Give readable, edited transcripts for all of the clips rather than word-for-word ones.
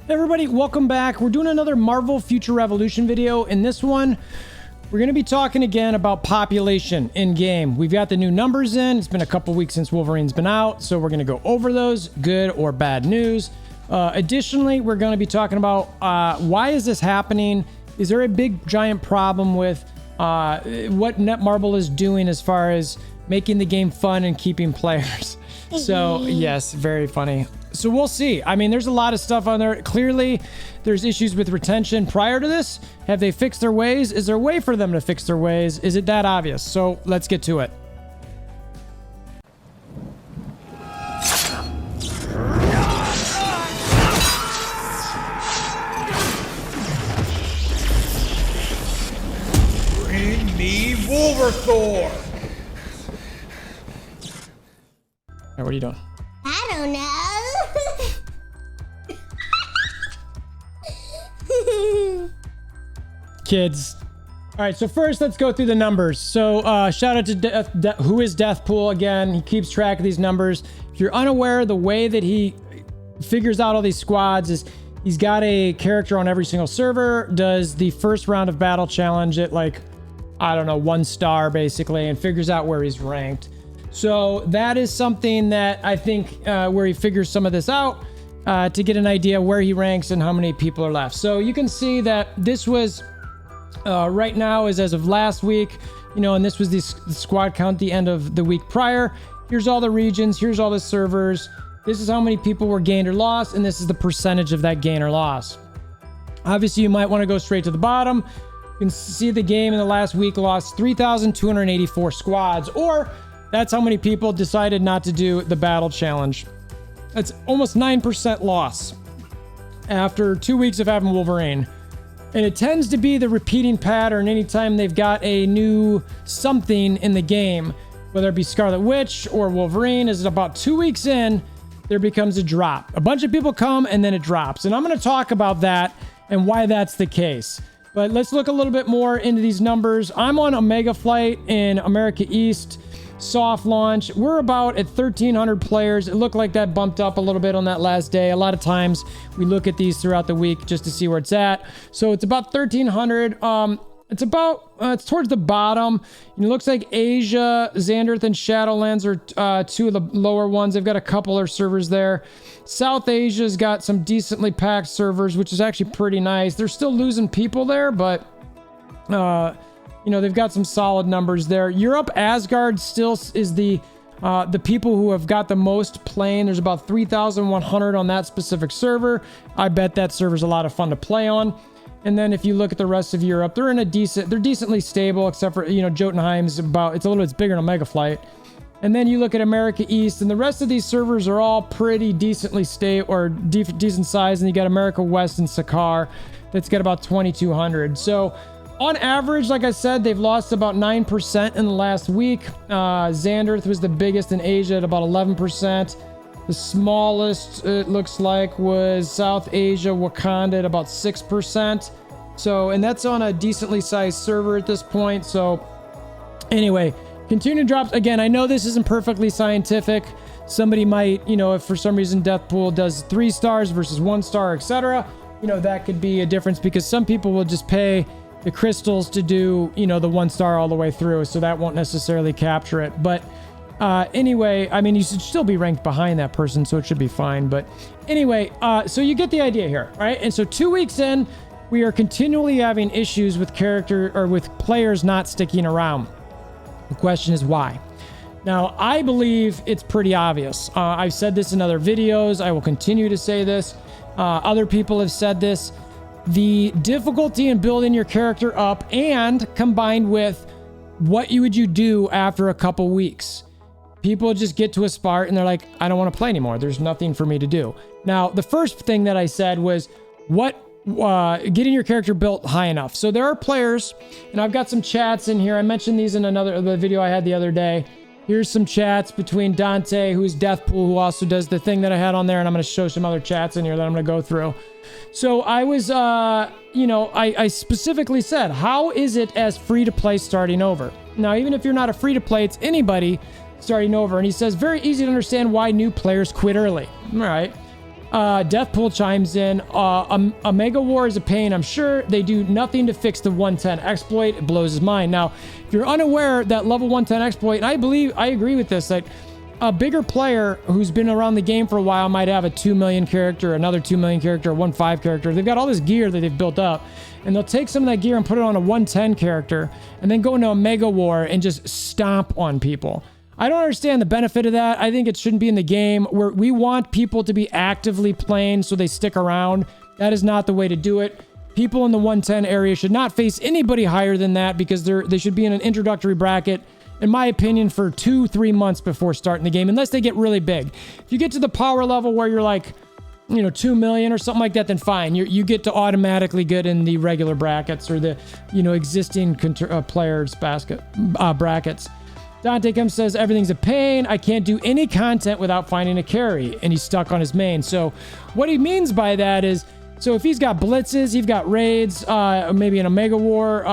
Everybody, welcome back. We're doing another Marvel Future Revolution video. In this one, we're going to be talking again about population in game. We've got the new numbers in. It's been a couple weeks since Wolverine's been out, so we're going to go over those, good or bad news. Additionally, we're going to be talking about why is this happening? Is there a big giant problem with what Netmarble is doing as far as making the game fun and keeping players? So yes, very funny. So we'll see. I mean, there's a lot of stuff on there. Clearly, there's issues with retention prior to this. Have they fixed their ways? Is there a way for them to fix their ways? Is it that obvious? So let's get to it. Bring me WolverThor! Hey, what are you doing? I don't know. Kids. All right, so first let's go through the numbers. So shout out to Who is Deathpool again. He keeps track of these numbers. If you're unaware, the way that he figures out all these squads is he's got a character on every single server, does the first round of battle challenge at like, I don't know, 1 star basically, and figures out where he's ranked. So that is something that I think where he figures some of this out to get an idea where he ranks and how many people are left. So you can see that this was right now is as of last week, you know, and this was the squad count the end of the week prior. Here's all the regions. Here's all the servers. This is how many people were gained or lost, and this is the percentage of that gain or loss. Obviously, you might want to go straight to the bottom. You can see the game in the last week lost 3,284 squads, or that's how many people decided not to do the battle challenge. That's almost 9% loss after 2 weeks of having Wolverine. And it tends to be the repeating pattern anytime they've got a new something in the game, whether it be Scarlet Witch or Wolverine, is about 2 weeks in, there becomes a drop. A bunch of people come and then it drops. And I'm going to talk about that and why that's the case. But let's look a little bit more into these numbers. I'm on Omega Flight in America East. Soft launch. We're about at 1,300 players. It looked like that bumped up a little bit on that last day. A lot of times we look at these throughout the week just to see where it's at. So it's about 1,300. It's towards the bottom. It looks like Asia, Xanderth, and Shadowlands are two of the lower ones. They've got a couple of servers there. South Asia's got some decently packed servers, which is actually pretty nice. They're still losing people there, but you know, they've got some solid numbers there. Europe, Asgard still is the people who have got the most playing. There's about 3,100 on that specific server. I bet that server's a lot of fun to play on. And then if you look at the rest of Europe, they're decently stable, except for, you know, Jotunheim's it's a little bit bigger than Omega Flight. And then you look at America East, and the rest of these servers are all pretty decently stable or decent size. And you got America West and Sakar that's got about 2,200. So on average, like I said, they've lost about 9% in the last week. Xanderth was the biggest in Asia at about 11%. The smallest, it looks like, was South Asia, Wakanda at about 6%. So, and that's on a decently sized server at this point. So anyway, continued drops. Again, I know this isn't perfectly scientific. Somebody might, you know, if for some reason Deathpool does 3 stars versus 1 star, etc., you know, that could be a difference because some people will just pay the crystals to do, you know, the 1 star all the way through, so that won't necessarily capture it. But anyway, I mean, you should still be ranked behind that person, so it should be fine. But anyway, so you get the idea here, right? And so 2 weeks in, we are continually having issues with with players not sticking around. The question is why? Now, I believe it's pretty obvious. I've said this in other videos. I will continue to say this. Other people have said this. The difficulty in building your character up, and combined with what would you do after a couple weeks. People just get to a spot and they're like, I don't want to play anymore. There's nothing for me to do. Now, the first thing that I said was getting your character built high enough. So there are players, and I've got some chats in here. I mentioned these in the video I had the other day. Here's some chats between Dante, who's Deathpool, who also does the thing that I had on there, and I'm going to show some other chats in here that I'm going to go through. So I was, you know, I specifically said, how is it as free-to-play starting over? Now, even if you're not a free-to-play, it's anybody starting over. And he says, very easy to understand why new players quit early. All right. Deathpool chimes in, a Mega War is a pain. I'm sure they do nothing to fix the 110 exploit. It blows his mind. Now, if you're unaware, that level 110 exploit, and I agree with this, that a bigger player who's been around the game for a while might have a 2 million character, another 2 million character, a 1.5 character. They've got all this gear that they've built up, and they'll take some of that gear and put it on a 110 character, and then go into a Mega War and just stomp on people. I don't understand the benefit of that. I think it shouldn't be in the game. We want people to be actively playing so they stick around. That is not the way to do it. People in the 110 area should not face anybody higher than that, because they should be in an introductory bracket, in my opinion, for 2-3 months before starting the game, unless they get really big. If you get to the power level where you're like, 2 million or something like that, then fine. You get to automatically get in the regular brackets, or the, existing players brackets. Dante comes, says, everything's a pain. I can't do any content without finding a carry, and he's stuck on his main. So what he means by that is, so if he's got blitzes, he's got raids, maybe in a Mega War,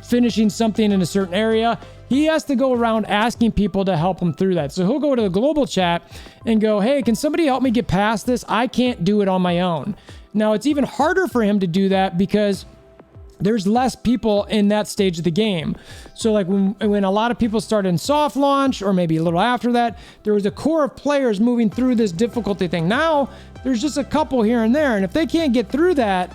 finishing something in a certain area, he has to go around asking people to help him through that. So he'll go to the global chat and go, hey, can somebody help me get past this? I can't do it on my own. Now, it's even harder for him to do that because there's less people in that stage of the game. So like when a lot of people started in soft launch, or maybe a little after that, there was a core of players moving through this difficulty thing. Now there's just a couple here and there. And if they can't get through that,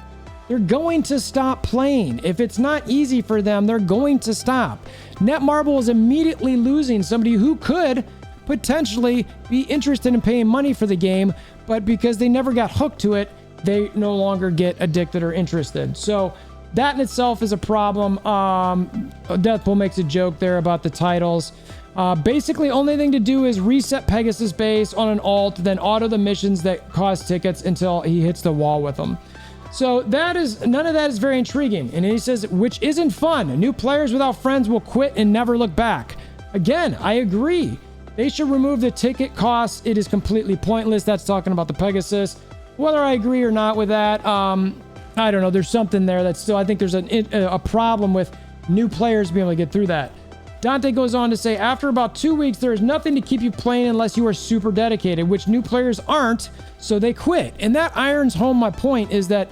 they're going to stop playing. If it's not easy for them, they're going to stop. Netmarble is immediately losing somebody who could potentially be interested in paying money for the game, but because they never got hooked to it, they no longer get addicted or interested. So that in itself is a problem. Deathpool makes a joke there about the titles. Basically, only thing to do is reset Pegasus base on an alt, then auto the missions that cost tickets until he hits the wall with them. So none of that is very intriguing. And he says, which isn't fun. New players without friends will quit and never look back. Again, I agree. They should remove the ticket costs. It is completely pointless. That's talking about the Pegasus. Whether I agree or not with that, I don't know. There's something there that's still, I think there's a problem with new players being able to get through that. Dante goes on to say, after about 2 weeks, there is nothing to keep you playing unless you are super dedicated, which new players aren't, so they quit. And that irons home my point, is that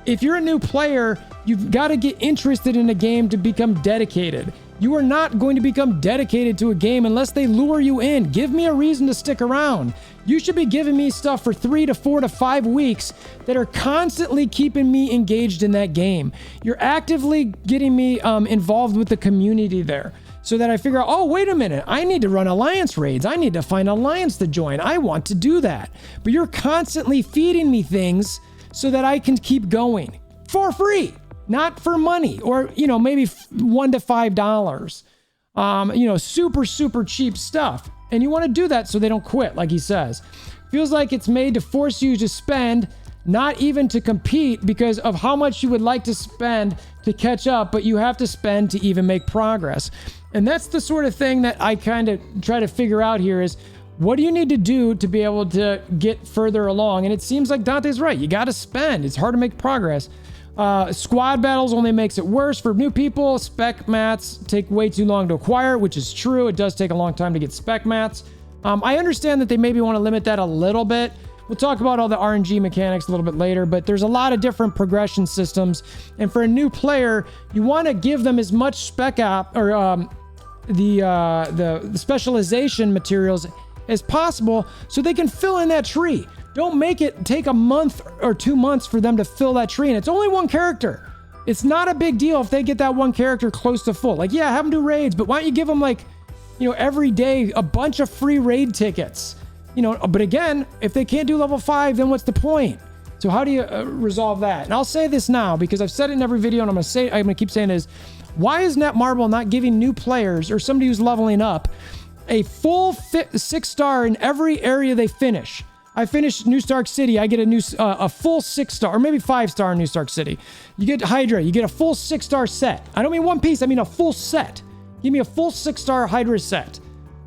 if you're a new player, you've got to get interested in a game to become dedicated. You are not going to become dedicated to a game unless they lure you in. Give me a reason to stick around. You should be giving me stuff for 3 to 4 to 5 weeks that are constantly keeping me engaged in that game. You're actively getting me involved with the community there, so that I figure out, oh, wait a minute, I need to run alliance raids. I need to find alliance to join. I want to do that. But you're constantly feeding me things so that I can keep going for free. Not for money, or, maybe $1 to $5. Super, super cheap stuff. And you want to do that so they don't quit, like he says. Feels like it's made to force you to spend, not even to compete, because of how much you would like to spend to catch up, but you have to spend to even make progress. And that's the sort of thing that I kind of try to figure out here is, what do you need to do to be able to get further along? And it seems like Dante's right. You got to spend. It's hard to make progress. Squad battles only makes it worse for new people. Spec mats take way too long to acquire, which is true. It does take a long time to get spec mats. I understand that they maybe want to limit that a little bit. We'll talk about all the RNG mechanics a little bit later, but there's a lot of different progression systems. And for a new player, you want to give them as much spec app or the specialization materials as possible so they can fill in that tree. Don't make it take a month or 2 months for them to fill that tree. And it's only one character. It's not a big deal if they get that one character close to full. Like, yeah, have them do raids, but why don't you give them every day a bunch of free raid tickets? But again, if they can't do level 5, then what's the point? So how do you resolve that? And I'll say this now, because I've said it in every video, and I'm going to keep saying it, is why is Netmarble not giving new players or somebody who's leveling up a full 6-star in every area they finish? I finished New Stark City. I get a full 6-star, or maybe 5-star in New Stark City. You get Hydra. You get a full 6-star set. I don't mean one piece. I mean a full set. Give me a full 6-star Hydra set.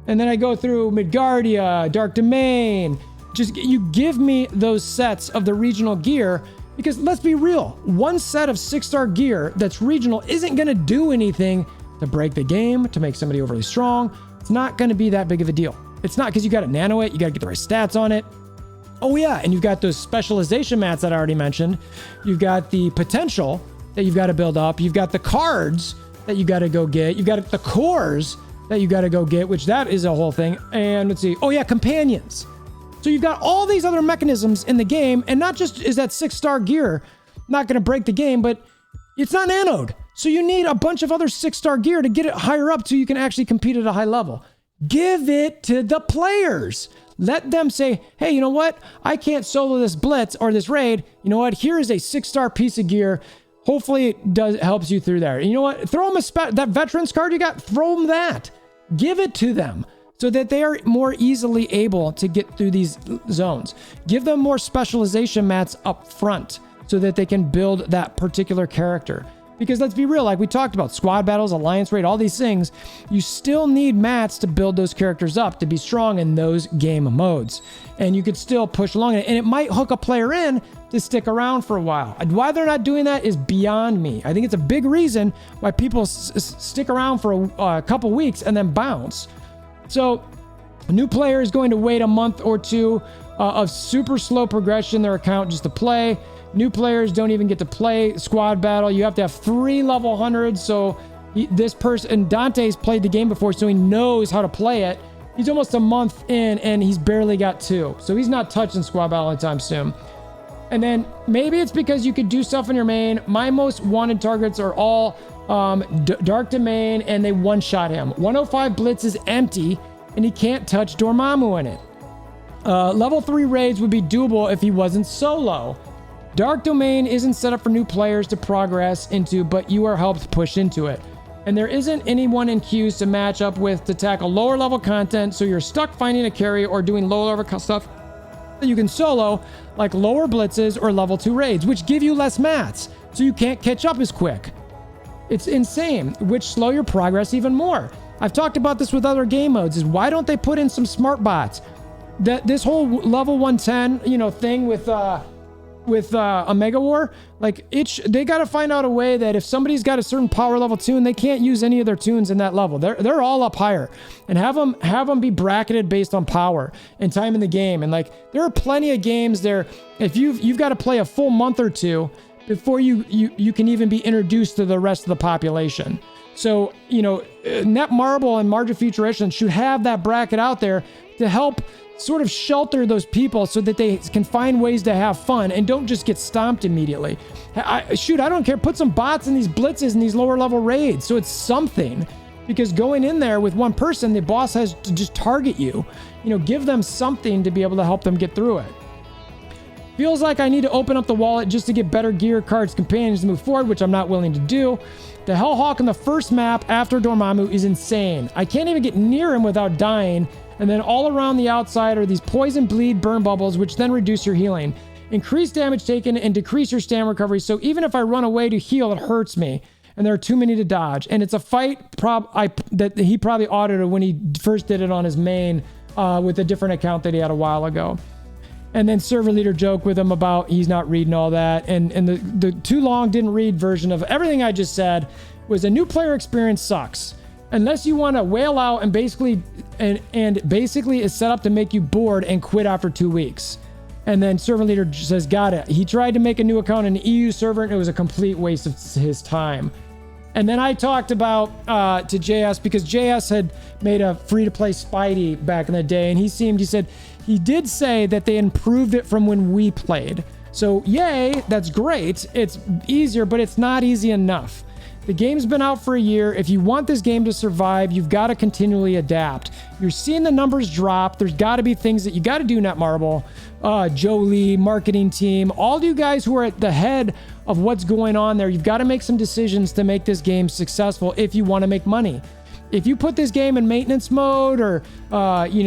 And then I go through Midgardia, Dark Domain. Just, you give me those sets of the regional gear, because let's be real. One set of 6-star gear that's regional isn't going to do anything to break the game, to make somebody overly strong. It's not going to be that big of a deal. It's not, because you got to nano it. You got to get the right stats on it. Oh yeah, and you've got those specialization mats that I already mentioned. You've got the potential that you've got to build up. You've got the cards that you got to go get. You've got the cores that you got to go get, which that is a whole thing. And let's see. Oh yeah, companions. So you've got all these other mechanisms in the game, and not just is that 6-star gear not going to break the game, but it's not nanoed. So you need a bunch of other 6-star gear to get it higher up so you can actually compete at a high level. Give it to the players. Let them say, hey, you know what? I can't solo this blitz or this raid. You know what? Here is a 6-star piece of gear. Hopefully it helps you through there. And you know what? Throw them that veterans card you got, throw them that. Give it to them so that they are more easily able to get through these zones. Give them more specialization mats up front so that they can build that particular character. Because let's be real, like we talked about, squad battles, alliance raid, all these things, you still need mats to build those characters up to be strong in those game modes. And you could still push along it. And it might hook a player in to stick around for a while. Why they're not doing that is beyond me. I think it's a big reason why people stick around for a couple weeks and then bounce. So a new player is going to wait a month or two of super slow progression in their account just to play. New players don't even get to play squad battle. You have to have 3 level 100s. So this person, Dante's played the game before, so he knows how to play it. He's almost a month in and he's barely got 2. So he's not touching squad battle anytime soon. And then maybe it's because you could do stuff in your main. My most wanted targets are all Dark Domain, and they one-shot him. 105 Blitz is empty and he can't touch Dormammu in it. Level 3 raids would be doable if he wasn't solo. Dark Domain isn't set up for new players to progress into, but you are helped push into it. And there isn't anyone in queues to match up with to tackle lower level content, so you're stuck finding a carry or doing lower level stuff that you can solo, like lower blitzes or level 2 raids, which give you less mats, so you can't catch up as quick. It's insane, which slow your progress even more. I've talked about this with other game modes, is why don't they put in some smart bots? This whole level 110, thing with Omega War, like they got to find out a way that if somebody's got a certain power level tune, they can't use any of their tunes in that level. They're all up higher, and have them be bracketed based on power and time in the game. And like there are plenty of games there. If you've got to play a full month or two before you can even be introduced to the rest of the population. So Netmarble and March of Futuration should have that bracket out there to help sort of shelter those people so that they can find ways to have fun and don't just get stomped immediately. I don't care. Put some bots in these blitzes and these lower level raids so it's something. Because going in there with one person, the boss has to just target you. Give them something to be able to help them get through it. Feels like I need to open up the wallet just to get better gear, cards, companions to move forward, which I'm not willing to do. The Hellhawk in the first map after Dormammu is insane. I can't even get near him without dying. And then all around the outside are these poison, bleed, burn bubbles, which then reduce your healing. Increase damage taken and decrease your stamina recovery. So even if I run away to heal, it hurts me. And there are too many to dodge. And it's a fight that he probably audited when he first did it on his main with a different account that he had a while ago. And then server leader joke with him about he's not reading all that. And the too long didn't read version of everything I just said was a new player experience sucks. Unless you want to whale out and basically is set up to make you bored and quit after 2 weeks. And then server leader says, got it. He tried to make a new account in the EU server and it was a complete waste of his time. And then I talked about to JS because JS had made a free-to-play Spidey back in the day, and he said he did say that they improved it from when we played. So yay, that's great. It's easier, but it's not easy enough. The game's been out for a year. If you want this game to survive, you've got to continually adapt. You're seeing the numbers drop. There's got to be things that you got to do, Netmarble, Jolie, marketing team, all you guys who are at the head of what's going on there. You've got to make some decisions to make this game successful if you want to make money. If you put this game in maintenance mode or,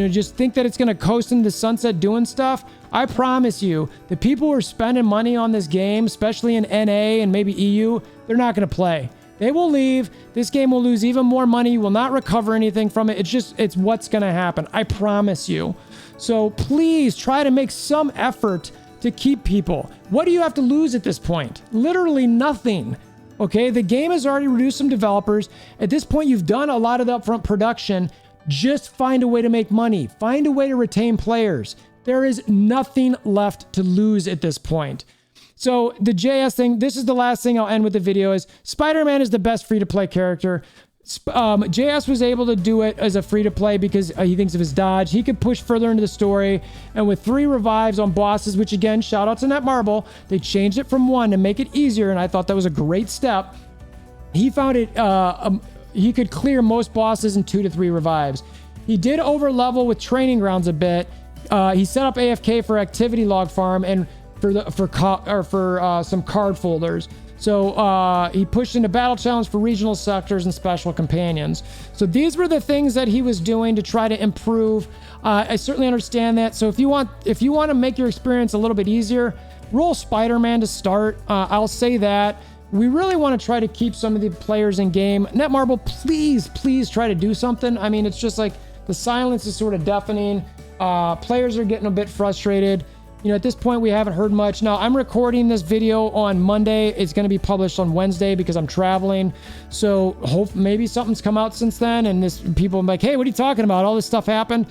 just think that it's going to coast into the sunset doing stuff, I promise you, the people who are spending money on this game, especially in NA and maybe EU, they're not going to play. They will leave. This game will lose even more money. You will not recover anything from it. It's what's going to happen. I promise you. So please try to make some effort to keep people. What do you have to lose at this point? Literally nothing. Okay, the game has already reduced some developers. At this point, you've done a lot of the upfront production. Just find a way to make money. Find a way to retain players. There is nothing left to lose at this point. So the JS thing, this is the last thing I'll end with the video, is Spider-Man is the best free-to-play character. JS was able to do it as a free-to-play because he thinks of his dodge. He could push further into the story, and with 3 revives on bosses, which again, shout out to Netmarble, they changed it from 1 to make it easier, and I thought that was a great step. He found it, he could clear most bosses in 2 to 3 revives. He did over-level with Training Grounds a bit. He set up AFK for activity log farm and for some card folders. So he pushed into battle challenge for regional sectors and special companions. So these were the things that he was doing to try to improve. I certainly understand that. So if you want to make your experience a little bit easier, roll Spider-Man to start. I'll say that. We really want to try to keep some of the players in game. Netmarble, please try to do something. I mean, it's just like the silence is sort of deafening. Players are getting a bit frustrated. You know, at this point, we haven't heard much. Now, I'm recording this video on Monday. It's going to be published on Wednesday because I'm traveling. So maybe something's come out since then, and people are like, hey, what are you talking about? All this stuff happened.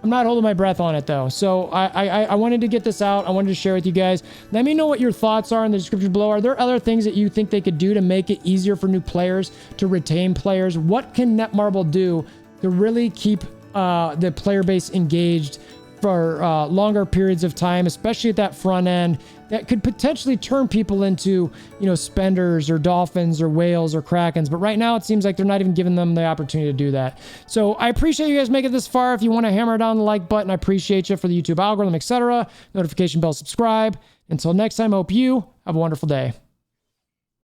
I'm not holding my breath on it, though. So I wanted to get this out. I wanted to share with you guys. Let me know what your thoughts are in the description below. Are there other things that you think they could do to make it easier for new players to retain players? What can Netmarble do to really keep the player base engaged for longer periods of time, especially at that front end, that could potentially turn people into, you know, spenders or dolphins or whales or krakens. But right now it seems like they're not even giving them the opportunity to do that. So I appreciate you guys making it this far. If you want to hammer down the like button, I appreciate you for the YouTube algorithm, etc. Notification bell, subscribe. Until next time, I hope you have a wonderful day.